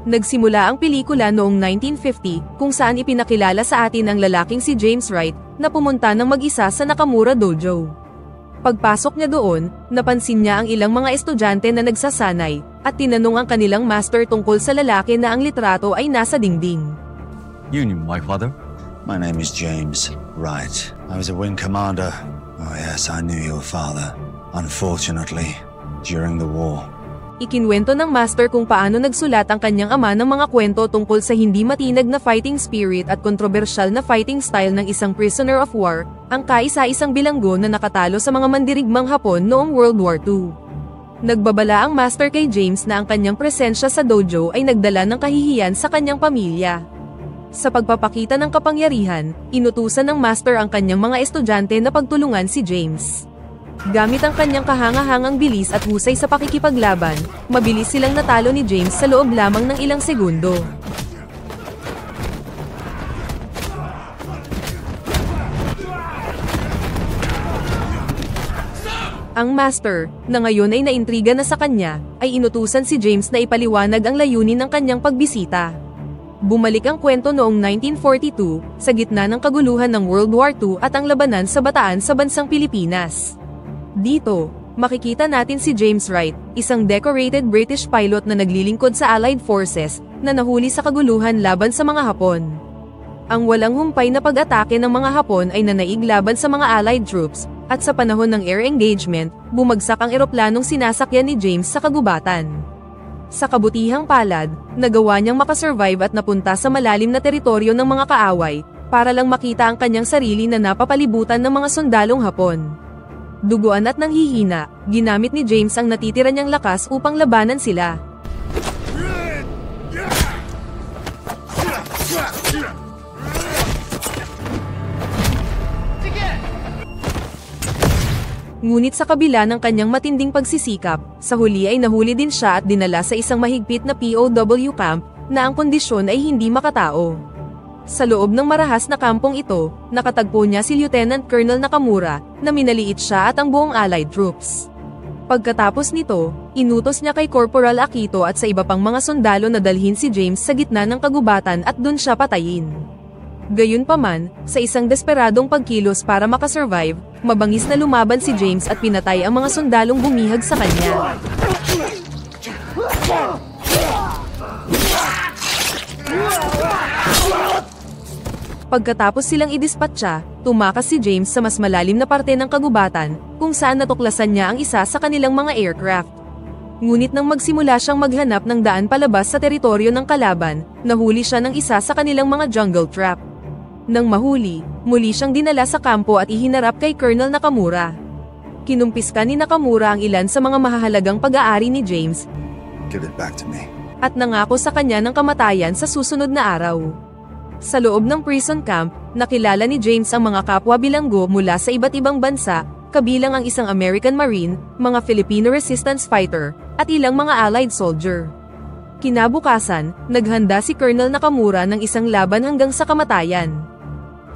Nagsimula ang pelikula noong 1950 kung saan ipinakilala sa atin ang lalaking si James Wright na pumunta ng mag-isa sa Nakamura Dojo. Pagpasok niya doon, napansin niya ang ilang mga estudyante na nagsasanay at tinanong ang kanilang master tungkol sa lalaki na ang litrato ay nasa dingding. You knew my father? My name is James Wright. I was a wing commander. Oh yes, I knew your father. Unfortunately, during the war. Ikinwento ng master kung paano nagsulat ang kanyang ama ng mga kwento tungkol sa hindi matinag na fighting spirit at kontrobersyal na fighting style ng isang prisoner of war, ang kaisa-isang bilanggo na nakatalo sa mga mandirigmang Hapon noong World War II. Nagbabala ang master kay James na ang kanyang presensya sa dojo ay nagdala ng kahihiyan sa kanyang pamilya. Sa pagpapakita ng kapangyarihan, inutusan ng master ang kanyang mga estudyante na pagtulungan si James. Gamit ang kanyang kahangahangang bilis at husay sa pakikipaglaban, mabilis silang natalo ni James sa loob lamang ng ilang segundo. Ang master, na ngayon ay naintriga na sa kanya, ay inutusan si James na ipaliwanag ang layunin ng kanyang pagbisita. Bumalik ang kwento noong 1942, sa gitna ng kaguluhan ng World War II at ang labanan sa Bataan sa bansang Pilipinas. Dito, makikita natin si James Wright, isang decorated British pilot na naglilingkod sa Allied Forces, na nahuli sa kaguluhan laban sa mga Hapon. Ang walang humpay na pag-atake ng mga Hapon ay nanaig laban sa mga Allied troops, at sa panahon ng air engagement, bumagsak ang eroplanong sinasakyan ni James sa kagubatan. Sa kabutihang palad, nagawa niyang makasurvive at napunta sa malalim na teritoryo ng mga kaaway, para lang makita ang kanyang sarili na napapalibutan ng mga sundalong Hapon. Duguan at nanghihina, ginamit ni James ang natitira niyang lakas upang labanan sila. Ngunit sa kabila ng kanyang matinding pagsisikap, sa huli ay nahuli din siya at dinala sa isang mahigpit na POW camp, na ang kondisyon ay hindi makatao. Sa loob ng marahas na kampong ito, nakatagpo niya si Lieutenant Colonel Nakamura, na minaliit siya at ang buong Allied troops. Pagkatapos nito, inutos niya kay Corporal Akito at sa iba pang mga sundalo na dalhin si James sa gitna ng kagubatan at dun siya patayin. Gayunpaman, sa isang desperadong pagkilos para makasurvive, mabangis na lumaban si James at pinatay ang mga sundalong bumihag sa kanya. Pagkatapos silang idispatcha, tumakas si James sa mas malalim na parte ng kagubatan, kung saan natuklasan niya ang isa sa kanilang mga aircraft. Ngunit nang magsimula siyang maghanap ng daan palabas sa teritoryo ng kalaban, nahuli siya ng isa sa kanilang mga jungle trap. Nang mahuli, muli siyang dinala sa kampo at ihinarap kay Colonel Nakamura. Kinumpiska ni Nakamura ang ilan sa mga mahahalagang pag-aari ni James, Give it back to me. At nangako sa kanya ng kamatayan sa susunod na araw. Sa loob ng prison camp, nakilala ni James ang mga kapwa bilanggo mula sa iba't ibang bansa, kabilang ang isang American Marine, mga Filipino resistance fighter, at ilang mga Allied soldier. Kinabukasan, naghanda si Colonel Nakamura ng isang laban hanggang sa kamatayan.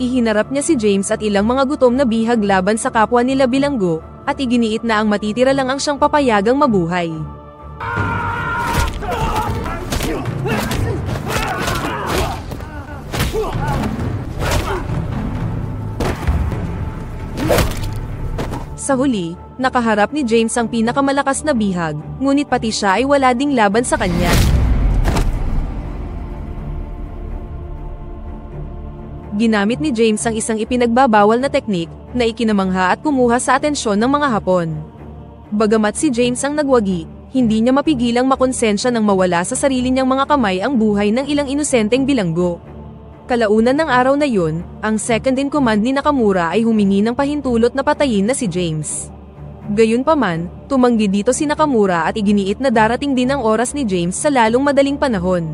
Ihinarap niya si James at ilang mga gutom na bihag laban sa kapwa nila bilanggo, at iginiit na ang matitira lang ang siyang papayagang mabuhay. Sa huli, nakaharap ni James ang pinakamalakas na bihag, ngunit pati siya ay wala ding laban sa kanya. Ginamit ni James ang isang ipinagbabawal na teknik, na ikinamangha at kumuha sa atensyon ng mga Hapon. Bagamat si James ang nagwagi, hindi niya mapigilang makonsensya nang mawala sa sarili niyang mga kamay ang buhay ng ilang inosenteng bilanggo. Kalaunan ng araw na yun, ang second in command ni Nakamura ay humingi ng pahintulot na patayin na si James. Gayunpaman, tumanggi dito si Nakamura at iginiit na darating din ang oras ni James sa lalong madaling panahon.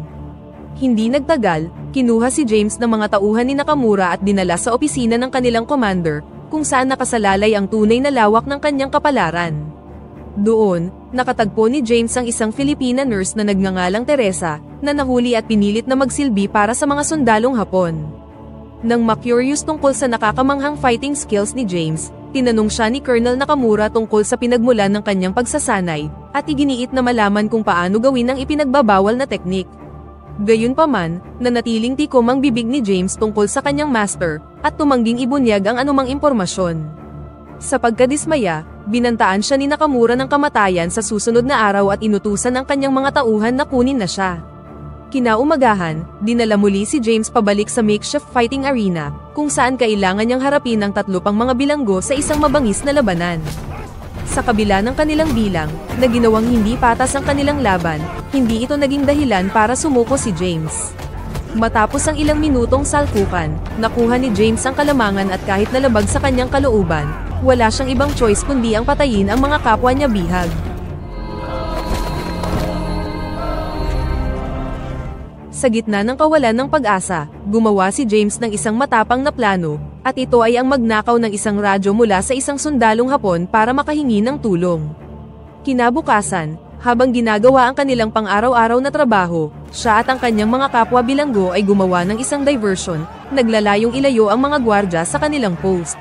Hindi nagtagal, kinuha si James ng mga tauhan ni Nakamura at dinala sa opisina ng kanilang commander, kung saan nakasalalay ang tunay na lawak ng kanyang kapalaran. Doon, nakatagpo ni James ang isang Filipina nurse na nagngangalang Teresa, na nahuli at pinilit na magsilbi para sa mga sundalong Hapon. Nang ma-curious tungkol sa nakakamanghang fighting skills ni James, tinanong siya ni Colonel Nakamura tungkol sa pinagmulan ng kanyang pagsasanay, at iginiit na malaman kung paano gawin ang ipinagbabawal na teknik. Gayunpaman, nanatiling tikom ang bibig ni James tungkol sa kanyang master, at tumangging ibunyag ang anumang impormasyon. Sa pagkadismaya, binantaan siya ni Nakamura ng kamatayan sa susunod na araw at inutusan ang kanyang mga tauhan na kunin na siya. Kinaumagahan, dinala muli si James pabalik sa makeshift fighting arena, kung saan kailangan niyang harapin ang 3 pang mga bilanggo sa isang mabangis na labanan. Sa kabila ng kanilang bilang, na ginawang hindi patas ang kanilang laban, hindi ito naging dahilan para sumuko si James. Matapos ang ilang minutong salpukan, nakuha ni James ang kalamangan at kahit nalabag sa kanyang kalooban, wala siyang ibang choice kundi ang patayin ang mga kapwa niya bihag. Sa gitna ng kawalan ng pag-asa, gumawa si James ng isang matapang na plano, at ito ay ang magnakaw ng isang radyo mula sa isang sundalong Hapon para makahingi ng tulong. Kinabukasan, habang ginagawa ang kanilang pang-araw-araw na trabaho, siya at ang kanyang mga kapwa bilanggo ay gumawa ng isang diversion, naglalayong ilayo ang mga gwardya sa kanilang post.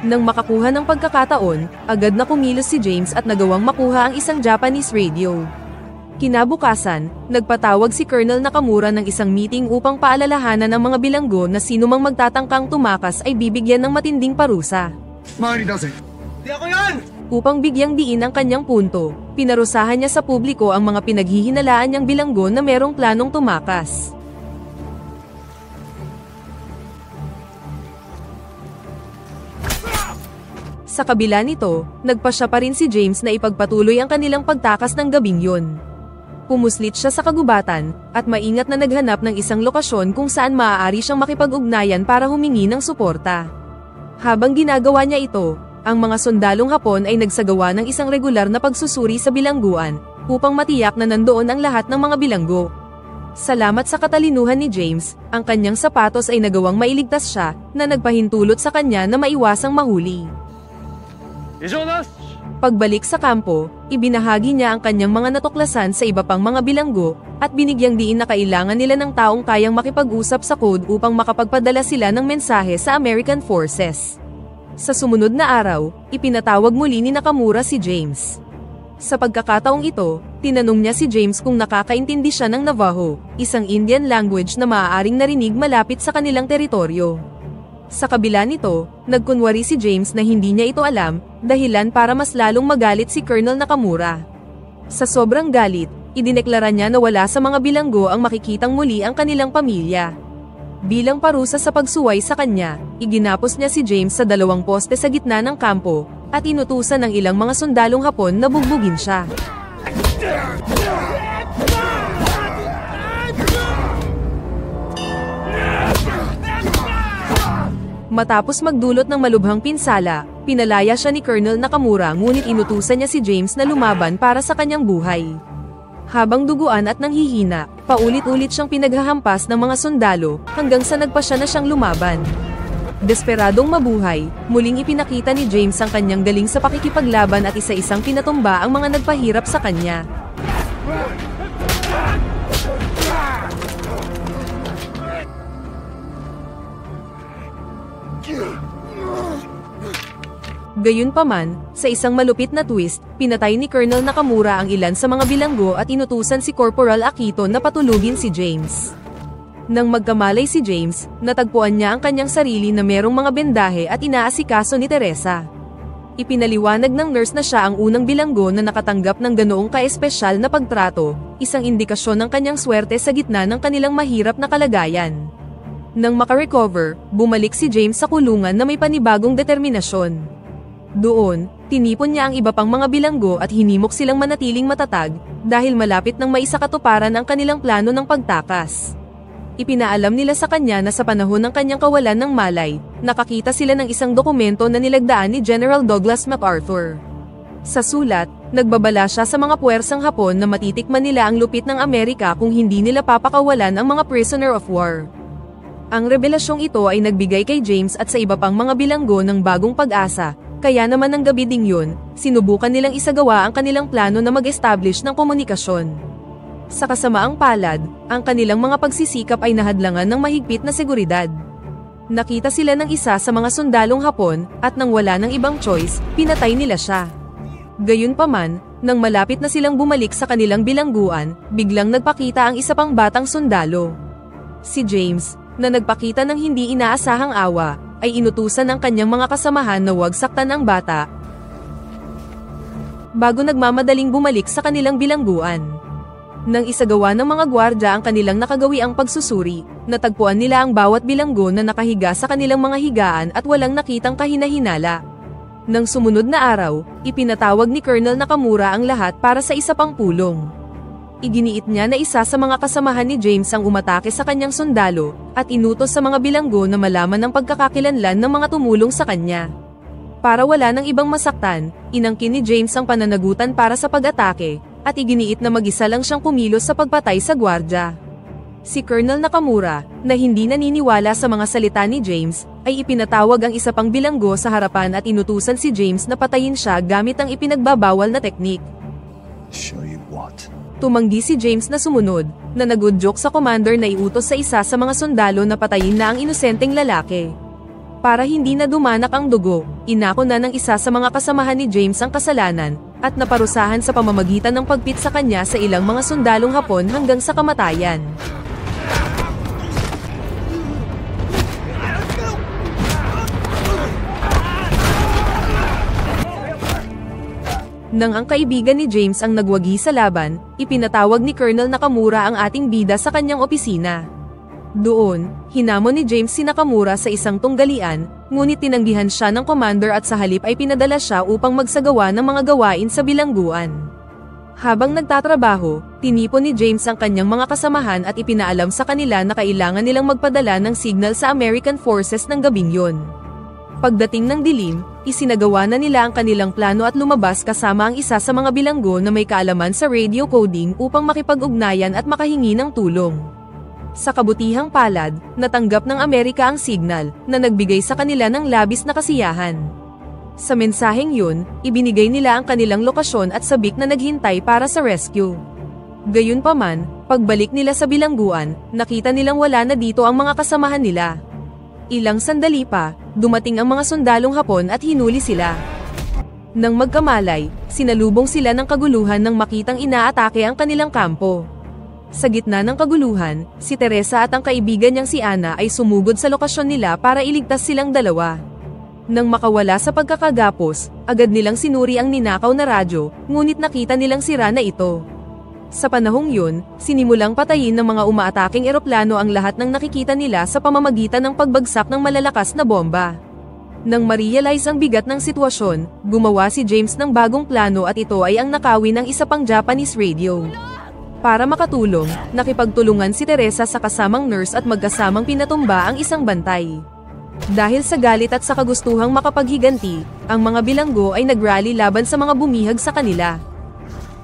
Nang makakuha ng pagkakataon, agad na kumilos si James at nagawang makuha ang isang Japanese radio. Kinabukasan, nagpatawag si Colonel Nakamura ng isang meeting upang paalalahanan ang mga bilanggo na sinumang magtatangkang tumakas ay bibigyan ng matinding parusa. Di ako yan! Upang bigyang diin ang kanyang punto, pinarusahan niya sa publiko ang mga pinaghihinalaan niyang bilanggo na merong planong tumakas. Sa kabila nito, nagpasya pa rin si James na ipagpatuloy ang kanilang pagtakas ng gabing yun. Pumuslit siya sa kagubatan, at maingat na naghanap ng isang lokasyon kung saan maaari siyang makipag-ugnayan para humingi ng suporta. Habang ginagawa niya ito, ang mga sundalong Hapon ay nagsagawa ng isang regular na pagsusuri sa bilangguan, upang matiyak na nandoon ang lahat ng mga bilanggo. Salamat sa katalinuhan ni James, ang kanyang sapatos ay nagawang mailigtas siya, na nagpahintulot sa kanya na maiwasang mahuli. Pagbalik sa kampo, ibinahagi niya ang kanyang mga natuklasan sa iba pang mga bilanggo, at binigyang diin na kailangan nila ng taong kayang makipag-usap sa code upang makapagpadala sila ng mensahe sa American Forces. Sa sumunod na araw, ipinatawag muli ni Nakamura si James. Sa pagkakataong ito, tinanong niya si James kung nakakaintindi siya ng Navajo, isang Indian language na maaaring narinig malapit sa kanilang teritoryo. Sa kabila nito, nagkunwari si James na hindi niya ito alam, dahilan para mas lalong magalit si Colonel Nakamura. Sa sobrang galit, idineklara niya na wala sa mga bilanggo ang makikitang muli ang kanilang pamilya. Bilang parusa sa pagsuway sa kanya, iginapos niya si James sa 2 poste sa gitna ng kampo, at inutusan ng ilang mga sundalong Hapon na bugbugin siya. Matapos magdulot ng malubhang pinsala, pinalaya siya ni Colonel Nakamura ngunit inutusan niya si James na lumaban para sa kanyang buhay. Habang duguan at nanghihina, paulit-ulit siyang pinaghahampas ng mga sundalo, hanggang sa nagpasya na siyang lumaban. Desperadong mabuhay, muling ipinakita ni James ang kanyang galing sa pakikipaglaban at isa-isang pinatumba ang mga nagpahirap sa kanya. Gayunpaman, sa isang malupit na twist, pinatay ni Colonel Nakamura ang ilan sa mga bilanggo at inutusan si Corporal Akito na patulugin si James. Nang magkamalay si James, natagpuan niya ang kanyang sarili na merong mga bendahe at inaasikaso ni Teresa. Ipinaliwanag ng nurse na siya ang unang bilanggo na nakatanggap ng ganoong kaespesyal na pagtrato, isang indikasyon ng kanyang swerte sa gitna ng kanilang mahirap na kalagayan. Nang makarecover, bumalik si James sa kulungan na may panibagong determinasyon. Doon, tinipon niya ang iba pang mga bilanggo at hinimok silang manatiling matatag, dahil malapit nang maisakatuparan ang kanilang plano ng pagtakas. Ipinaalam nila sa kanya na sa panahon ng kanyang kawalan ng malay, nakakita sila ng isang dokumento na nilagdaan ni General Douglas MacArthur. Sa sulat, nagbabala siya sa mga puwersang Hapon na matitikman nila ang lupit ng Amerika kung hindi nila papakawalan ang mga prisoner of war. Ang revelasyong ito ay nagbigay kay James at sa iba pang mga bilanggo ng bagong pag-asa, kaya naman ng gabi ding yun, sinubukan nilang isagawa ang kanilang plano na mag-establish ng komunikasyon. Sa kasamaang palad, ang kanilang mga pagsisikap ay nahadlangan ng mahigpit na seguridad. Nakita sila ng isa sa mga sundalong Hapon, at nang wala ng ibang choice, pinatay nila siya. Gayunpaman, Nang malapit na silang bumalik sa kanilang bilangguan, biglang nagpakita ang isa pang batang sundalo. Si James, na nagpakita ng hindi inaasahang awa, ay inutusan ng kanyang mga kasamahan na huwag saktan ang bata, bago nagmamadaling bumalik sa kanilang bilangguan. Nang isagawa ng mga gwardya ang kanilang nakagawiang pagsusuri, natagpuan nila ang bawat bilanggo na nakahiga sa kanilang mga higaan at walang nakitang kahina-hinala. Nang sumunod na araw, ipinatawag ni Colonel Nakamura ang lahat para sa isa pang pulong. Iginiit niya na isa sa mga kasamahan ni James ang umatake sa kanyang sundalo, at inutos sa mga bilanggo na malaman ang pagkakakilanlan ng mga tumulong sa kanya. Para wala ng ibang masaktan, inangkin ni James ang pananagutan para sa pag-atake, at iginiit na mag-isa lang siyang kumilos sa pagpatay sa gwardya. Si Colonel Nakamura, na hindi naniniwala sa mga salita ni James, ay ipinatawag ang isa pang bilanggo sa harapan at inutusan si James na patayin siya gamit ang ipinagbabawal na teknik. Show you what? Tumanggi si James na sumunod, na nagudyok sa commander na iutos sa isa sa mga sundalo na patayin na ang inosenteng lalaki. Para hindi na dumanak ang dugo, inako na ng isa sa mga kasamahan ni James ang kasalanan, at naparusahan sa pamamagitan ng pagpit sa kanya sa ilang mga sundalong Hapon hanggang sa kamatayan. Nang ang kaibigan ni James ang nagwagi sa laban, ipinatawag ni Colonel Nakamura ang ating bida sa kanyang opisina. Doon, hinamon ni James si Nakamura sa isang tunggalian, ngunit tinanggihan siya ng commander at sa halip ay pinadala siya upang magsagawa ng mga gawain sa bilangguan. Habang nagtatrabaho, tinipon ni James ang kanyang mga kasamahan at ipinaalam sa kanila na kailangan nilang magpadala ng signal sa American forces ng gabing yun. Pagdating ng dilim, isinagawa na nila ang kanilang plano at lumabas kasama ang isa sa mga bilanggo na may kaalaman sa radio coding upang makipag-ugnayan at makahingi ng tulong. Sa kabutihang palad, natanggap ng Amerika ang signal, na nagbigay sa kanila ng labis na kasiyahan. Sa mensaheng yun, ibinigay nila ang kanilang lokasyon at sabik na naghintay para sa rescue. Gayunpaman, pagbalik nila sa bilangguan, nakita nilang wala na dito ang mga kasamahan nila. Ilang sandali pa, dumating ang mga sundalong Hapon at hinuli sila. Nang magkamalay, sinalubong sila ng kaguluhan nang makitang inaatake ang kanilang kampo. Sa gitna ng kaguluhan, si Teresa at ang kaibigan niyang si Ana ay sumugod sa lokasyon nila para iligtas silang dalawa. Nang makawala sa pagkakagapos, agad nilang sinuri ang ninakaw na radyo, ngunit nakita nilang sira na ito. Sa panahong yun, sinimulang patayin ng mga umaataking eroplano ang lahat ng nakikita nila sa pamamagitan ng pagbagsak ng malalakas na bomba. Nang ma-realize ang bigat ng sitwasyon, gumawa si James ng bagong plano at ito ay ang nakawin ng isa pang Japanese radio. Para makatulong, nakipagtulungan si Teresa sa kasamang nurse at magkasamang pinatumba ang isang bantay. Dahil sa galit at sa kagustuhang makapaghiganti, ang mga bilanggo ay nagrally laban sa mga bumihag sa kanila.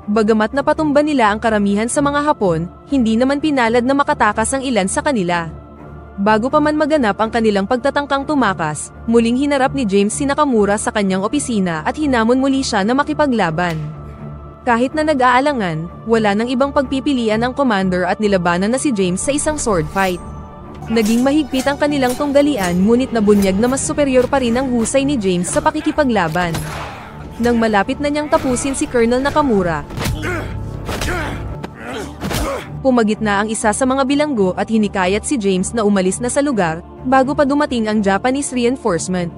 Bagamat napatumba nila ang karamihan sa mga Hapon, hindi naman pinalad na makatakas ang ilan sa kanila. Bago pa man maganap ang kanilang pagtatangkang tumakas, muling hinarap ni James si Nakamura sa kanyang opisina at hinamon muli siya na makipaglaban. Kahit na nag-aalangan, wala nang ibang pagpipilian ang commander at nilabanan na si James sa isang sword fight. Naging mahigpit ang kanilang tunggalian ngunit nabunyag na mas superior pa rin ang husay ni James sa pakikipaglaban. Nang malapit na niyang tapusin si Colonel Nakamura, pumagit na ang isa sa mga bilanggo at hinikayat si James na umalis na sa lugar, bago pa dumating ang Japanese reinforcement.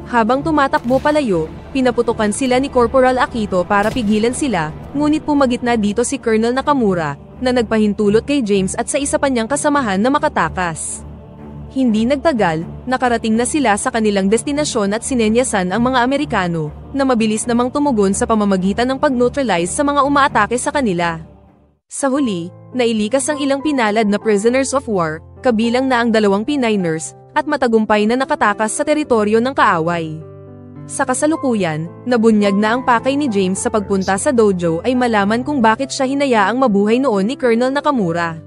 Habang tumatakbo palayo, pinaputukan sila ni Corporal Akito para pigilan sila, ngunit pumagit na dito si Colonel Nakamura, na nagpahintulot kay James at sa isa pa niyang kasamahan na makatakas. Hindi nagtagal, nakarating na sila sa kanilang destinasyon at sinenyasan ang mga Amerikano, na mabilis namang tumugon sa pamamagitan ng pag-neutralize sa mga umaatake sa kanila. Sa huli, nailikas ang ilang pinalad na prisoners of war, kabilang na ang 2 Pinay nurse, at matagumpay na nakatakas sa teritoryo ng kaaway. Sa kasalukuyan, nabunyag na ang pakay ni James sa pagpunta sa dojo ay malaman kung bakit siya hinayaang mabuhay noon ni Colonel Nakamura.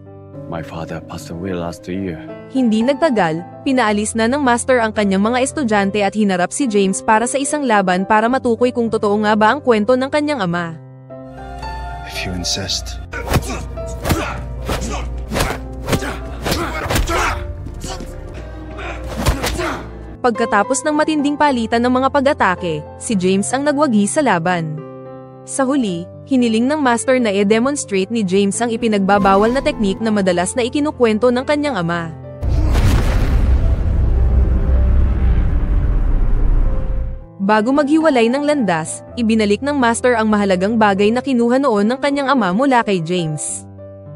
My father passed away last year. Hindi nagtagal, pinaalis na ng master ang kanyang mga estudyante at hinarap si James para sa isang laban para matukoy kung totoo nga ba ang kwento ng kanyang ama. If you insist. Pagkatapos ng matinding palitan ng mga pag-atake, si James ang nagwagi sa laban. Sa huli, hiniling ng master na i-demonstrate ni James ang ipinagbabawal na teknik na madalas na ikinukwento ng kanyang ama. Bago maghiwalay ng landas, ibinalik ng master ang mahalagang bagay na kinuha noon ng kanyang ama mula kay James.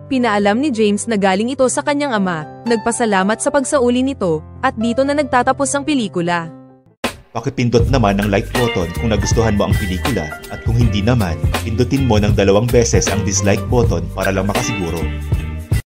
Pinaalam ni James na galing ito sa kanyang ama, nagpasalamat sa pagsauli nito, at dito na nagtatapos ang pelikula. Pakipindot naman ng like button kung nagustuhan mo ang pelikula at kung hindi naman, pindutin mo ng 2 beses ang dislike button para lang makasiguro.